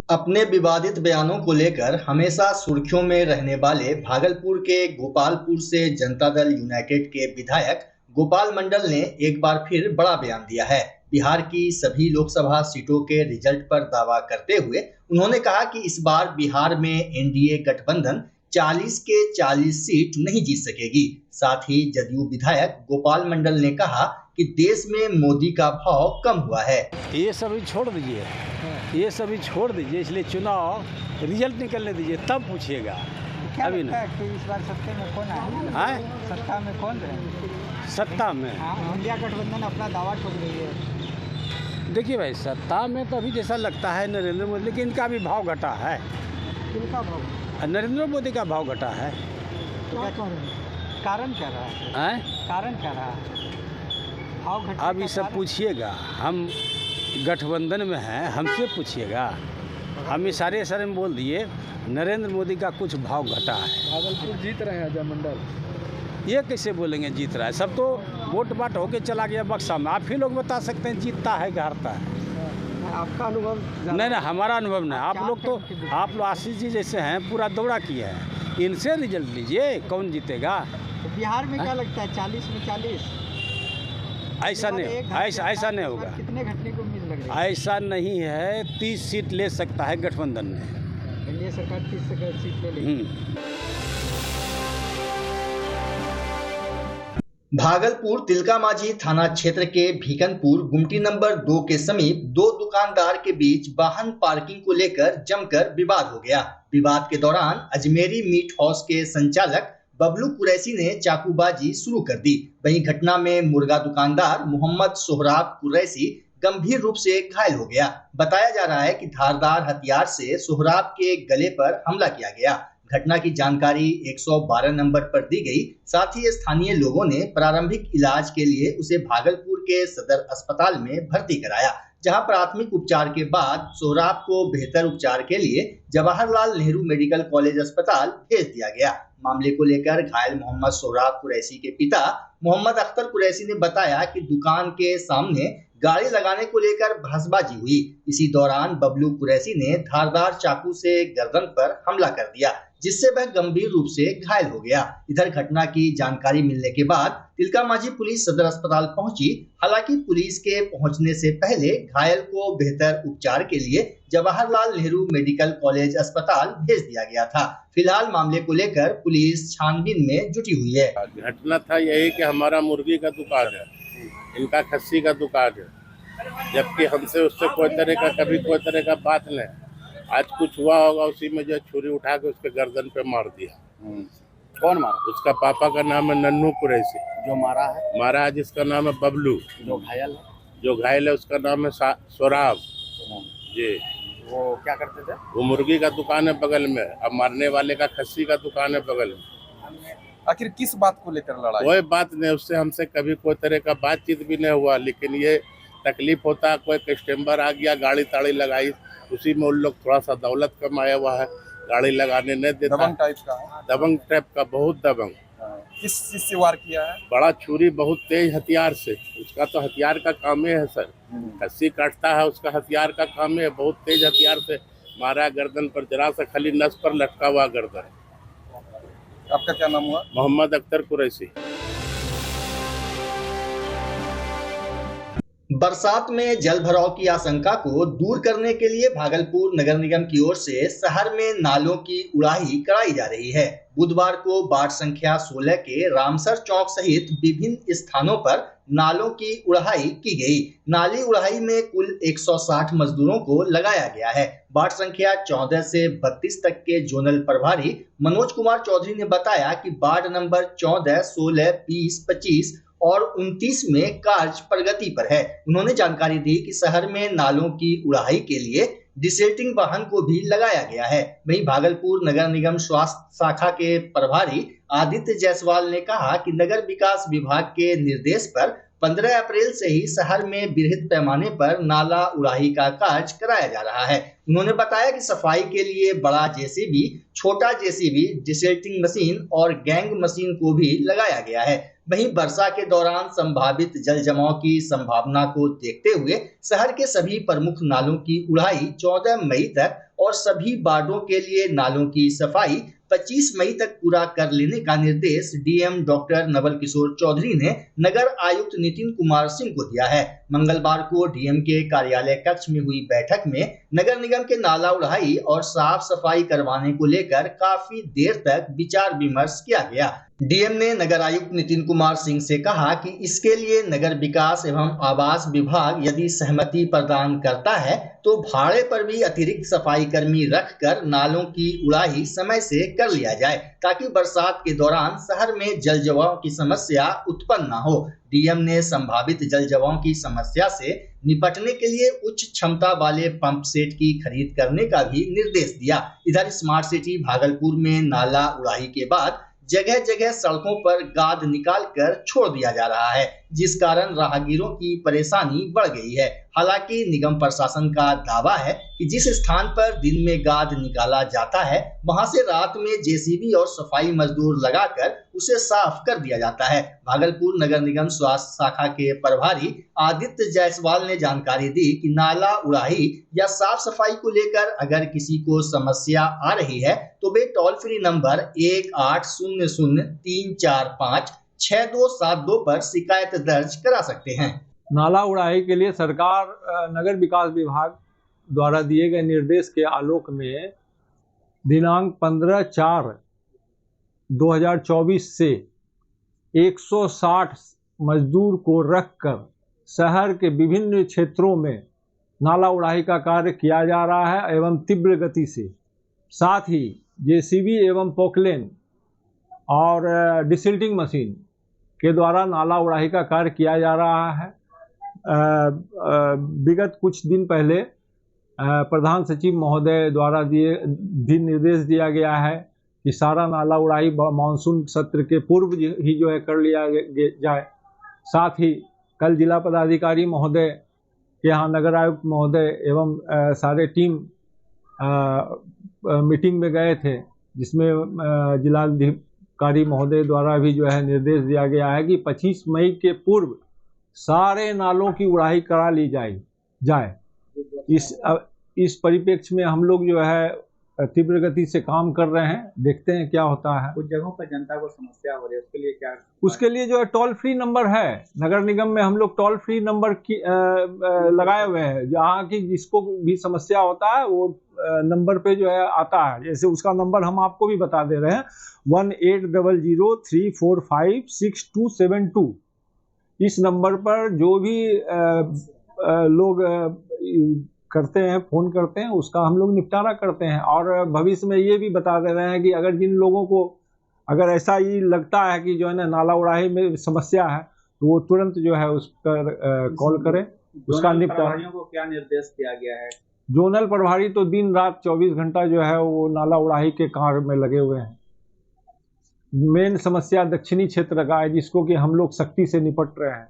अपने विवादित बयानों को लेकर हमेशा सुर्खियों में रहने वाले भागलपुर के गोपालपुर से जनता दल यूनाइटेड के विधायक गोपाल मंडल ने एक बार फिर बड़ा बयान दिया है। बिहार की सभी लोकसभा सीटों के रिजल्ट पर दावा करते हुए उन्होंने कहा कि इस बार बिहार में एनडीए गठबंधन 40 के 40 सीट नहीं जीत सकेगी। साथ ही जदयू विधायक गोपाल मंडल ने कहा कि देश में मोदी का भाव कम हुआ है। ये सभी छोड़ दीजिए, ये सभी छोड़ दीजिए, इसलिए चुनाव रिजल्ट निकलने दीजिए तब पूछिएगा। अभी ना इस बार सत्ता में कौन है? सत्ता में कौन रहे? सत्ता में इंडिया गठबंधन अपना दावा ठोक रही है। देखिए भाई, सत्ता में तो अभी जैसा लगता है नरेंद्र मोदी, लेकिन इनका भी भाव घटा है। किनका भाव? नरेंद्र मोदी का भाव घटा है। कारण क्या रहा है? कारण क्या रहा है? भाव घटा अब ये सब पूछिएगा, हम गठबंधन में हैं, हमसे पूछिएगा। हम इशारे में बोल दिए नरेंद्र मोदी का कुछ भाव घटा है। भागलपुर जीत रहे हैं अजय मंडल। ये कैसे बोलेंगे जीत रहा है? सब तो वोट बाट होके चला गया बक्सा में। आप ही लोग बता सकते हैं जीतता है कि हारता है। आपका अनुभव? नहीं, हमारा अनुभव नहीं। आप लोग तो, आप लोग आशीष जी जैसे हैं, पूरा दौड़ा किए हैं। इनसे रिजल्ट लीजिए, कौन जीतेगा। बिहार में क्या लगता है 40 में 40? ऐसा नहीं होगा। कितने घटने को उम्मीद लग रही है? ऐसा नहीं है, 30 सीट ले सकता है गठबंधन में। एनडीए सरकार 30 सीट ले लेगी। भागलपुर तिलका माझी थाना क्षेत्र के भीकनपुर गुमटी नंबर 2 के समीप दो दुकानदार के बीच वाहन पार्किंग को लेकर जमकर विवाद हो गया। विवाद के दौरान अजमेरी मीट हाउस के संचालक बबलू कुरैशी ने चाकूबाजी शुरू कर दी। वहीं घटना में मुर्गा दुकानदार मोहम्मद सोहराब कुरैशी गंभीर रूप से घायल हो गया। बताया जा रहा है कि धारदार हथियार से सोहराब के गले पर हमला किया गया। घटना की जानकारी 112 नंबर पर दी गई। साथ ही स्थानीय लोगों ने प्रारंभिक इलाज के लिए उसे भागलपुर के सदर अस्पताल में भर्ती कराया, जहां प्राथमिक उपचार के बाद सोहराब को बेहतर उपचार के लिए जवाहरलाल नेहरू मेडिकल कॉलेज अस्पताल भेज दिया गया। मामले को लेकर घायल मोहम्मद सोहराब कुरैशी के पिता मोहम्मद अख्तर कुरैशी ने बताया कि दुकान के सामने गाड़ी लगाने को लेकर बहसबाजी हुई। इसी दौरान बबलू कुरैशी ने धारदार चाकू से गर्दन पर हमला कर दिया, जिससे वह गंभीर रूप से घायल हो गया। इधर घटना की जानकारी मिलने के बाद तिलका माझी पुलिस सदर अस्पताल पहुंची। हालांकि पुलिस के पहुंचने से पहले घायल को बेहतर उपचार के लिए जवाहरलाल नेहरू मेडिकल कॉलेज अस्पताल भेज दिया गया था। फिलहाल मामले को लेकर पुलिस छानबीन में जुटी हुई है। घटना था यही कि हमारा मुर्गी का दुकान है, इनका खस्सी का दुकान है, जबकि हमसे उससे कभी कोई तरह का बात नहीं। आज कुछ हुआ होगा, उसी में जो छुरी उठा के उसके गर्दन पे मार दिया। कौन मारा? उसका पापा का नाम है नन्नू कुरैशी। जो मारा है जिसका नाम है बबलू। जो घायल है उसका नाम है सोहराब जी। वो क्या करते थे? वो मुर्गी का दुकान है बगल में, अब मारने वाले का खस्सी का दुकान है बगल में। आखिर किस बात को लेकर लड़ाई? कोई बात नहीं, उससे हमसे कभी कोई तरह का बातचीत भी नहीं हुआ। लेकिन ये तकलीफ होता है, कोई कस्टमर आ गया, गाड़ी ताड़ी लगाई, उसी में उन लोग थोड़ा सा दौलत कमाया हुआ है, गाड़ी लगाने नहीं देता। दबंग टाइप का है? दबंग टाइप का, बहुत दबंग। किस चीज से वार किया है? बड़ा छुरी, बहुत तेज हथियार से। उसका तो हथियार का काम है सर, खस्सी काटता है, उसका हथियार का काम है। बहुत तेज हथियार से मारा गर्दन पर, जरा सा खाली नस पर लटका हुआ गर्दन। आपका क्या नाम हुआ? मोहम्मद अख्तर कुरैशी। बरसात में जल भराव की आशंका को दूर करने के लिए भागलपुर नगर निगम की ओर से शहर में नालों की उड़ाही कराई जा रही है। बुधवार को वार्ड संख्या 16 के रामसर चौक सहित विभिन्न स्थानों पर नालों की उड़ाही की गई। नाली उड़ाही में कुल 160 मजदूरों को लगाया गया है। वार्ड संख्या 14 से 32 तक के जोनल प्रभारी मनोज कुमार चौधरी ने बताया कि वार्ड नंबर 14, 16, 20, 25 और 29 में कार्य प्रगति पर है। उन्होंने जानकारी दी कि शहर में नालों की उड़ाही के लिए डिसेल्टिंग वाहन को भी लगाया गया है। वहीं भागलपुर नगर निगम स्वास्थ्य शाखा के प्रभारी आदित्य जायसवाल ने कहा कि नगर विकास विभाग के निर्देश पर 15 अप्रैल से ही शहर में बृहद पैमाने पर नाला उड़ाही का कार्य कराया जा रहा है। उन्होंने बताया कि सफाई के लिए बड़ा जेसीबी, छोटा जेसीबी, डिसल्टिंग मशीन और गैंग मशीन को भी लगाया गया है। वहीं वर्षा के दौरान संभावित जल जमाव की संभावना को देखते हुए शहर के सभी प्रमुख नालों की उड़ाई 14 मई तक और सभी वार्डों के लिए नालों की सफाई 25 मई तक पूरा कर लेने का निर्देश डीएम डॉक्टर नवल किशोर चौधरी ने नगर आयुक्त नितिन कुमार सिंह को दिया है। मंगलवार को डीएम के कार्यालय कक्ष में हुई बैठक में नगर निगम के नाला उड़ाई और साफ सफाई करवाने को लेकर काफी देर तक विचार विमर्श किया गया। डीएम ने नगर आयुक्त नितिन कुमार सिंह से कहा कि इसके लिए नगर विकास एवं आवास विभाग यदि सहमति प्रदान करता है तो भाड़े पर भी अतिरिक्त सफाई कर्मी रखकर नालों की उड़ाही समय से कर लिया जाए ताकि बरसात के दौरान शहर में जल जमाव की समस्या उत्पन्न न हो। डीएम ने संभावित जल जमाव की समस्या से निपटने के लिए उच्च क्षमता वाले पंप सेट की खरीद करने का भी निर्देश दिया। इधर स्मार्ट सिटी भागलपुर में नाला उड़ाही के बाद जगह जगह सड़कों पर गाद निकालकर छोड़ दिया जा रहा है, जिस कारण राहगीरों की परेशानी बढ़ गई है। हालांकि निगम प्रशासन का दावा है कि जिस स्थान पर दिन में गाद निकाला जाता है वहां से रात में जेसीबी और सफाई मजदूर लगाकर उसे साफ कर दिया जाता है। भागलपुर नगर निगम स्वास्थ्य शाखा के प्रभारी आदित्य जायसवाल ने जानकारी दी कि नाला उड़ाही या साफ सफाई को लेकर अगर किसी को समस्या आ रही है तो वे टोल फ्री नंबर 1800-345-6272 पर शिकायत दर्ज करा सकते हैं। नाला उड़ाही के लिए सरकार नगर विकास विभाग द्वारा दिए गए निर्देश के आलोक में दिनांक 15/4/2024 से 160 मजदूर को रखकर शहर के विभिन्न क्षेत्रों में नाला उड़ाही का कार्य किया जा रहा है एवं तीव्र गति से। साथ ही जेसीबी एवं पोकलेन और डिसल्टिंग मशीन के द्वारा नाला उड़ाही का कार्य किया जा रहा है। विगत कुछ दिन पहले प्रधान सचिव महोदय द्वारा भी निर्देश दिया गया है कि सारा नाला उड़ाही मानसून सत्र के पूर्व ही जो है कर लिया जाए। साथ ही कल जिला पदाधिकारी महोदय के यहाँ नगर आयुक्त महोदय एवं सारे टीम मीटिंग में गए थे, जिसमें जिलाधिकारी महोदय द्वारा भी जो है निर्देश दिया गया है कि 25 मई के पूर्व सारे नालों की उड़ाही करा ली जाए। इस परिप्रेक्ष्य में हम लोग जो है तीव्र गति से काम कर रहे हैं, देखते हैं क्या होता है। कुछ जगहों पर जनता को समस्या हो रही है, उसके लिए क्या? उसके लिए जो है टोल फ्री नंबर है नगर निगम में, हम लोग टोल फ्री नंबर की लगाए हुए हैं, जहाँ की जिसको भी समस्या होता है वो नंबर पे जो है आता है। जैसे उसका नंबर हम आपको भी बता दे रहे हैं 1800-345-6272। इस नंबर पर जो भी लोग करते हैं, फोन करते हैं, उसका हम लोग निपटारा करते हैं। और भविष्य में ये भी बता दे रहे हैं कि अगर जिन लोगों को अगर ऐसा ही लगता है कि जो है ना नाला उड़ाही में समस्या है तो वो तुरंत जो है उस पर कॉल करें, उसका निपटारा। को क्या निर्देश दिया गया है? जोनल प्रभारी तो दिन रात 24 घंटा जो है वो नाला उड़ाही के कार्य में लगे हुए हैं। मेन समस्या दक्षिणी क्षेत्र का है, जिसको कि हम लोग सख्ती से निपट रहे हैं।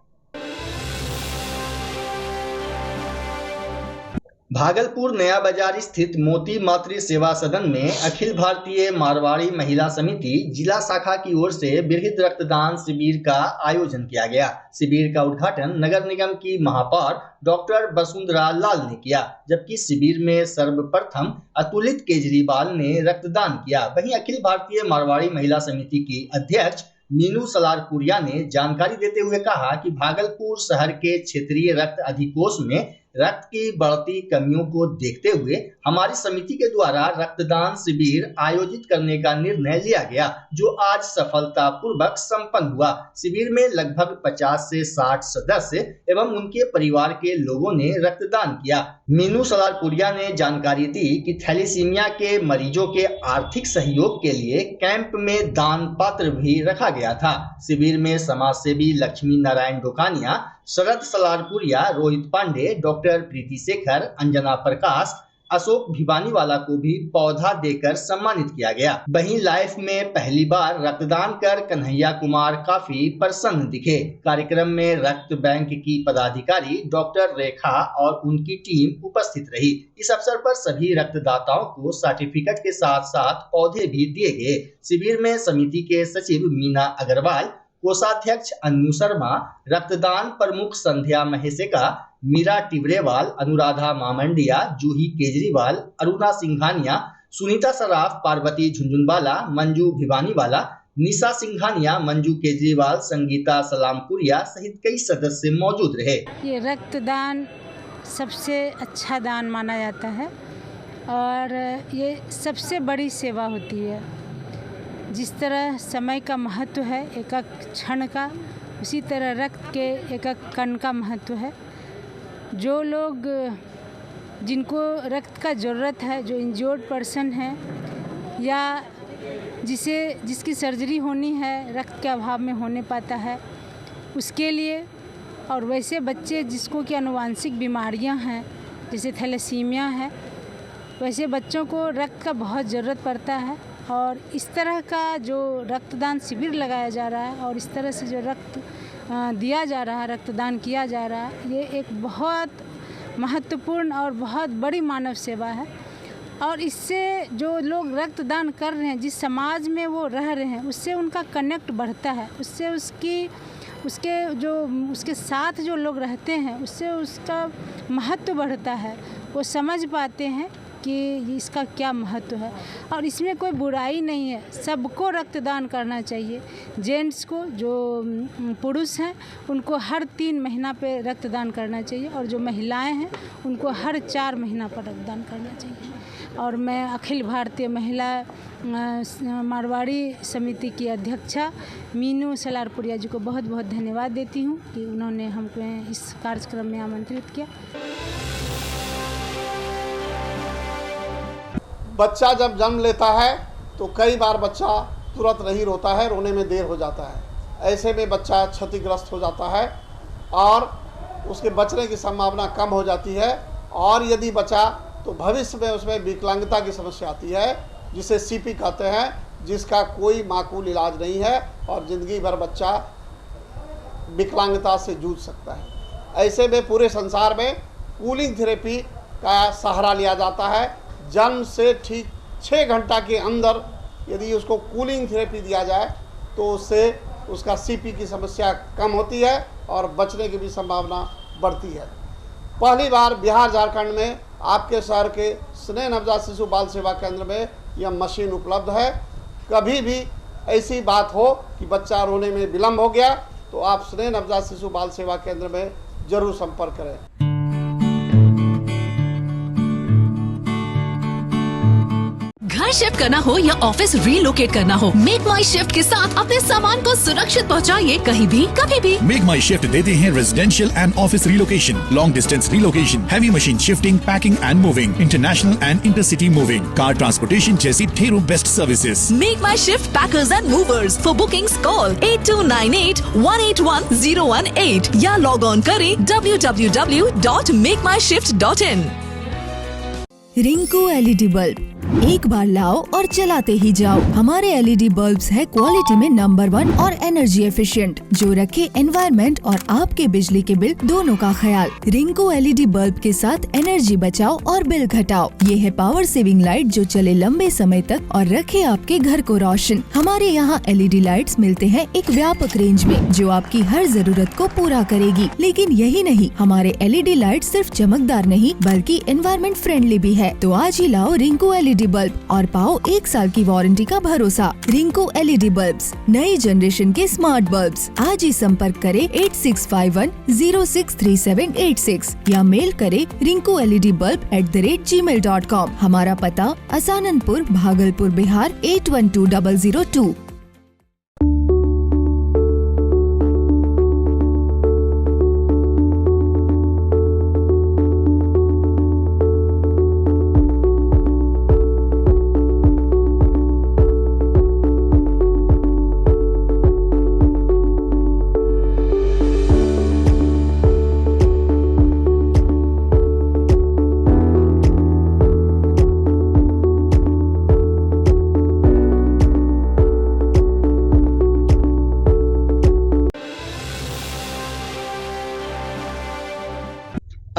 भागलपुर नया बाजार स्थित मोती मातृ सेवा सदन में अखिल भारतीय मारवाड़ी महिला समिति जिला शाखा की ओर से बृहद रक्तदान शिविर का आयोजन किया गया। शिविर का उद्घाटन नगर निगम की महापौर डॉक्टर वसुंधरा लाल ने किया, जबकि शिविर में सर्वप्रथम अतुलित केजरीवाल ने रक्तदान किया। वहीं अखिल भारतीय मारवाड़ी महिला समिति की अध्यक्ष मीनू सलारपुरिया ने जानकारी देते हुए कहा कि भागलपुर शहर के क्षेत्रीय रक्त अधिकोष में रक्त की बढ़ती कमियों को देखते हुए हमारी समिति के द्वारा रक्तदान शिविर आयोजित करने का निर्णय लिया गया, जो आज सफलतापूर्वक संपन्न हुआ। शिविर में लगभग 50 से 60 सदस्य एवं उनके परिवार के लोगों ने रक्तदान किया। मीनू सलारपुरिया ने जानकारी दी कि थैलीसीमिया के मरीजों के आर्थिक सहयोग के लिए कैंप में दान पात्र भी रखा गया था। शिविर में समाज सेवी लक्ष्मी नारायण डोकानिया, शरद सलारपुरिया, रोहित पांडे, डॉक्टर प्रीति शेखर, अंजना प्रकाश, अशोक भिवानीवाला को भी पौधा देकर सम्मानित किया गया। वहीं लाइफ में पहली बार रक्तदान कर कन्हैया कुमार काफी प्रसन्न दिखे। कार्यक्रम में रक्त बैंक की पदाधिकारी डॉक्टर रेखा और उनकी टीम उपस्थित रही। इस अवसर पर सभी रक्तदाताओं को सर्टिफिकेट के साथ साथ पौधे भी दिए गए। शिविर में समिति के सचिव मीना अग्रवाल, कोषाध्यक्ष अन्नू शर्मा, रक्तदान प्रमुख संध्या महेशिका, मीरा टिबरेवाल, अनुराधा मामंडिया, जूही केजरीवाल, अरुणा सिंघानिया, सुनीता सराफ, पार्वती झुंझुनवाला, मंजू भिवानीवाला, निशा सिंघानिया, मंजू केजरीवाल, संगीता सलामपुरिया सहित कई सदस्य मौजूद रहे। ये रक्तदान सबसे अच्छा दान माना जाता है और ये सबसे बड़ी सेवा होती है। जिस तरह समय का महत्व है एक एक क्षण का, उसी तरह रक्त के एक एक कण का महत्व है। जो लोग जिनको रक्त का ज़रूरत है, जो इंजर्ड पर्सन है या जिसकी सर्जरी होनी है, रक्त के अभाव में होने पाता है, उसके लिए, और वैसे बच्चे जिसको कि आनुवांशिक बीमारियां हैं जैसे थैलेसीमिया है, वैसे बच्चों को रक्त का बहुत ज़रूरत पड़ता है। और इस तरह का जो रक्तदान शिविर लगाया जा रहा है और इस तरह से जो रक्त दिया जा रहा है, रक्तदान किया जा रहा है, ये एक बहुत महत्वपूर्ण और बहुत बड़ी मानव सेवा है। और इससे जो लोग रक्तदान कर रहे हैं, जिस समाज में वो रह रहे हैं, उससे उनका कनेक्ट बढ़ता है, उससे उसके साथ जो लोग रहते हैं उससे उसका महत्व बढ़ता है। वो समझ पाते हैं कि इसका क्या महत्व है और इसमें कोई बुराई नहीं है। सबको रक्तदान करना चाहिए। जेंट्स को, जो पुरुष हैं, उनको हर 3 महीना पे रक्तदान करना चाहिए और जो महिलाएं हैं उनको हर 4 महीना पर रक्तदान करना चाहिए। और मैं अखिल भारतीय महिला मारवाड़ी समिति की अध्यक्षा मीनू सलारपुरिया जी को बहुत बहुत धन्यवाद देती हूँ कि उन्होंने हमको इस कार्यक्रम में आमंत्रित किया। बच्चा जब जन्म लेता है तो कई बार बच्चा तुरंत नहीं रोता है, रोने में देर हो जाता है। ऐसे में बच्चा क्षतिग्रस्त हो जाता है और उसके बचने की संभावना कम हो जाती है। और यदि बचा तो भविष्य में उसमें विकलांगता की समस्या आती है, जिसे सीपी कहते हैं, जिसका कोई माकूल इलाज नहीं है और ज़िंदगी भर बच्चा विकलांगता से जूझ सकता है। ऐसे में पूरे संसार में कूलिंग थेरेपी का सहारा लिया जाता है। जन्म से ठीक 6 घंटा के अंदर यदि उसको कूलिंग थेरेपी दिया जाए तो उससे उसका सीपी की समस्या कम होती है और बचने की भी संभावना बढ़ती है। पहली बार बिहार झारखंड में आपके शहर के स्नेह नवजात शिशु बाल सेवा केंद्र में यह मशीन उपलब्ध है। कभी भी ऐसी बात हो कि बच्चा रोने में विलम्ब हो गया तो आप स्नेह नवजात शिशु बाल सेवा केंद्र में जरूर संपर्क करें। घर शिफ्ट करना हो या ऑफिस रीलोकेट करना हो, मेक माई शिफ्ट के साथ अपने सामान को सुरक्षित पहुंचाइए कहीं भी कभी भी। मेक माई शिफ्ट देते हैं residential and office relocation, long distance relocation, heavy machine shifting, packing and moving, international and intercity moving, car transportation जैसी ढेरों best services. Make my shift packers and movers. For bookings call 8298-181-018 या log on करें www.makemyshift.in। Rinku LED bulb एक बार लाओ और चलाते ही जाओ। हमारे एलईडी बल्ब्स है क्वालिटी में नंबर 1 और एनर्जी एफिशिएंट, जो रखे एनवायरनमेंट और आपके बिजली के बिल दोनों का ख्याल। रिंकू एलईडी बल्ब के साथ एनर्जी बचाओ और बिल घटाओ। ये है पावर सेविंग लाइट जो चले लंबे समय तक और रखे आपके घर को रोशन। हमारे यहाँ एलईडी लाइट्स मिलते हैं एक व्यापक रेंज में जो आपकी हर जरूरत को पूरा करेगी। लेकिन यही नहीं, हमारे एलईडी लाइट सिर्फ चमकदार नहीं बल्कि एनवायरनमेंट फ्रेंडली भी है। तो आज ही लाओ रिंकू एलईडी बल्ब और पाओ 1 साल की वारंटी का भरोसा। रिंकू एलईडी बल्ब्स, नई जनरेशन के स्मार्ट बल्ब्स। आज ही संपर्क करें 8651063786 या मेल करें rinku.led.bulb@gmail.com। हमारा पता असाननपुर, भागलपुर, बिहार 812002।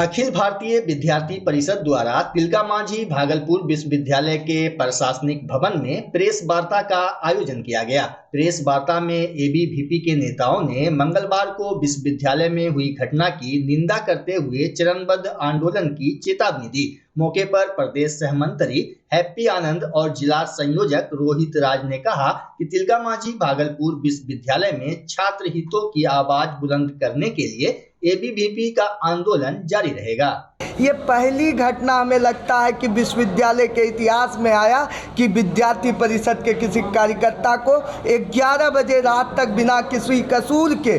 अखिल भारतीय विद्यार्थी परिषद द्वारा तिलका मांझी भागलपुर विश्वविद्यालय के प्रशासनिक भवन में प्रेस वार्ता का आयोजन किया गया। प्रेस वार्ता में एबीवीपी के नेताओं ने मंगलवार को विश्वविद्यालय में हुई घटना की निंदा करते हुए चरणबद्ध आंदोलन की चेतावनी दी। मौके पर प्रदेश सहमंत्री हैप्पी आनंद और जिला संयोजक रोहित राज ने कहा कि तिलका मांझी भागलपुर विश्वविद्यालय में छात्र हितों की आवाज बुलंद करने के लिए एबीवीपी का आंदोलन जारी रहेगा। ये पहली घटना हमें लगता है कि विश्वविद्यालय के इतिहास में आया कि विद्यार्थी परिषद के किसी कार्यकर्ता को 11 बजे रात तक बिना किसी कसूर के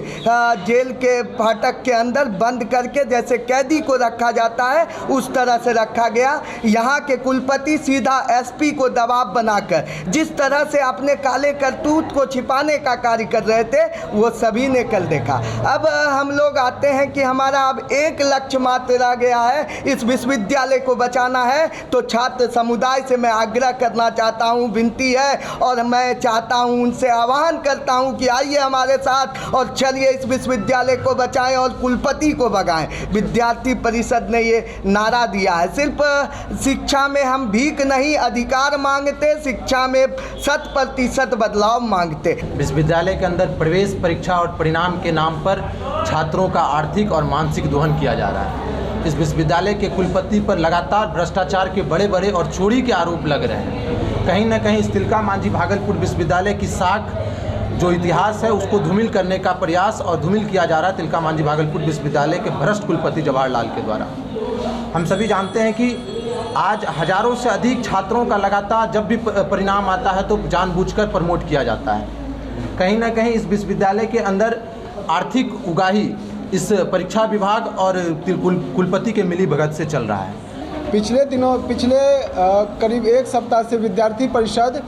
जेल के फाटक के अंदर बंद करके जैसे कैदी को रखा जाता है उस तरह से रखा गया। यहाँ के कुलपति सीधा एसपी को दबाव बनाकर जिस तरह से अपने काले करतूत को छिपाने का कार्य कर रहे थे वो सभी ने कल देखा। अब हम लोग आते हैं कि हमारा अब एक लक्ष्य मात्र रह गया है, इस विश्वविद्यालय को बचाना है। तो छात्र समुदाय से मैं आग्रह करना चाहता हूं, विनती है और मैं चाहता हूं, उनसे आह्वान करता हूं कि आइए हमारे साथ और चलिए इस विश्वविद्यालय को बचाएं और कुलपति को भगाएं। विद्यार्थी परिषद ने ये नारा दिया है, सिर्फ शिक्षा में हम भीख नहीं अधिकार मांगते, शिक्षा में 100% बदलाव मांगते। विश्वविद्यालय के अंदर प्रवेश परीक्षा और परिणाम के नाम पर छात्रों का आर्थिक और मानसिक दोहन किया जा रहा है। इस विश्वविद्यालय के कुलपति पर लगातार भ्रष्टाचार के बड़े बड़े और चोरी के आरोप लग रहे हैं। कहीं न कहीं इस तिलका मांझी भागलपुर विश्वविद्यालय की साख जो इतिहास है उसको धूमिल करने का प्रयास और धूमिल किया जा रहा है तिलका मांझी भागलपुर विश्वविद्यालय के भ्रष्ट कुलपति जवाहरलाल के द्वारा। हम सभी जानते हैं कि आज हजारों से अधिक छात्रों का लगातार जब भी परिणाम आता है तो जानबूझकर प्रमोट किया जाता है। कहीं ना कहीं इस विश्वविद्यालय के अंदर आर्थिक उगाही इस परीक्षा विभाग और कुलपति के मिलीभगत से चल रहा है। पिछले करीब एक सप्ताह से विद्यार्थी परिषद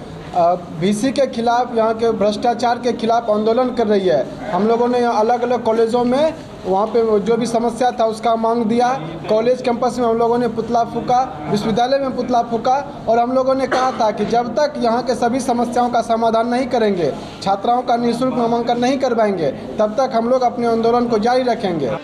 वीसी के खिलाफ, यहाँ के भ्रष्टाचार के खिलाफ आंदोलन कर रही है। हम लोगों ने अलग अलग कॉलेजों में वहाँ पे जो भी समस्या था उसका मांग दिया। कॉलेज कैंपस में हम लोगों ने पुतला फूका, विश्वविद्यालय में पुतला फूका और हम लोगों ने कहा था कि जब तक यहाँ के सभी समस्याओं का समाधान नहीं करेंगे, छात्राओं का निःशुल्क नामांकन नहीं करवाएंगे, तब तक हम लोग अपने आंदोलन को जारी रखेंगे।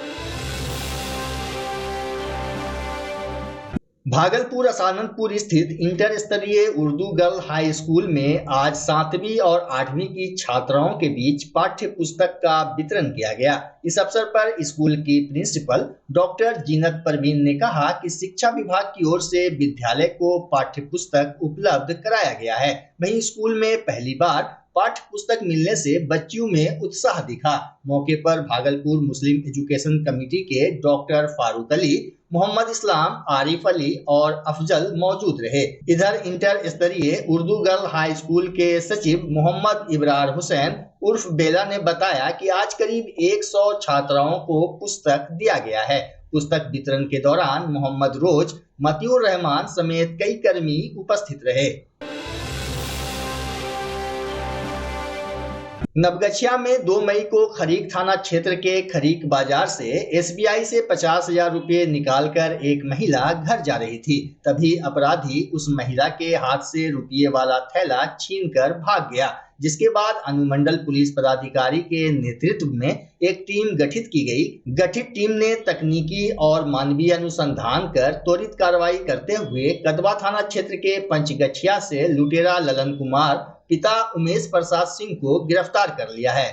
भागलपुर असानंदपुर स्थित इंटर स्तरीय उर्दू गर्ल हाई स्कूल में आज 7वीं और 8वीं की छात्राओं के बीच पाठ्य पुस्तक का वितरण किया गया। इस अवसर पर स्कूल की प्रिंसिपल डॉक्टर जीनत परवीन ने कहा कि शिक्षा विभाग की ओर से विद्यालय को पाठ्य पुस्तक उपलब्ध कराया गया है। वहीं स्कूल में पहली बार पाठ्य पुस्तक मिलने से बच्चियों में उत्साह दिखा। मौके पर भागलपुर मुस्लिम एजुकेशन कमेटी के डॉक्टर फारूक अली, मोहम्मद इस्लाम, आरिफ अली और अफजल मौजूद रहे। इधर इंटर स्तरीय उर्दू गर्ल हाई स्कूल के सचिव मोहम्मद इब्रार हुसैन उर्फ बेला ने बताया कि आज करीब 100 छात्राओं को पुस्तक दिया गया है। पुस्तक वितरण के दौरान मोहम्मद रोज, मतिउर रहमान समेत कई कर्मी उपस्थित रहे। नवगछिया में 2 मई को खरीक थाना क्षेत्र के खरीक बाजार से एसबीआई से 50,000 रुपये निकालकर एक महिला घर जा रही थी। तभी अपराधी उस महिला के हाथ से रुपये वाला थैला छीनकर भाग गया, जिसके बाद अनुमंडल पुलिस पदाधिकारी के नेतृत्व में एक टीम गठित की गई। गठित टीम ने तकनीकी और मानवीय अनुसंधान कर त्वरित कार्रवाई करते हुए कदवा थाना क्षेत्र के पंचगछिया से लुटेरा ललन कुमार पिता उमेश प्रसाद सिंह को गिरफ्तार कर लिया है।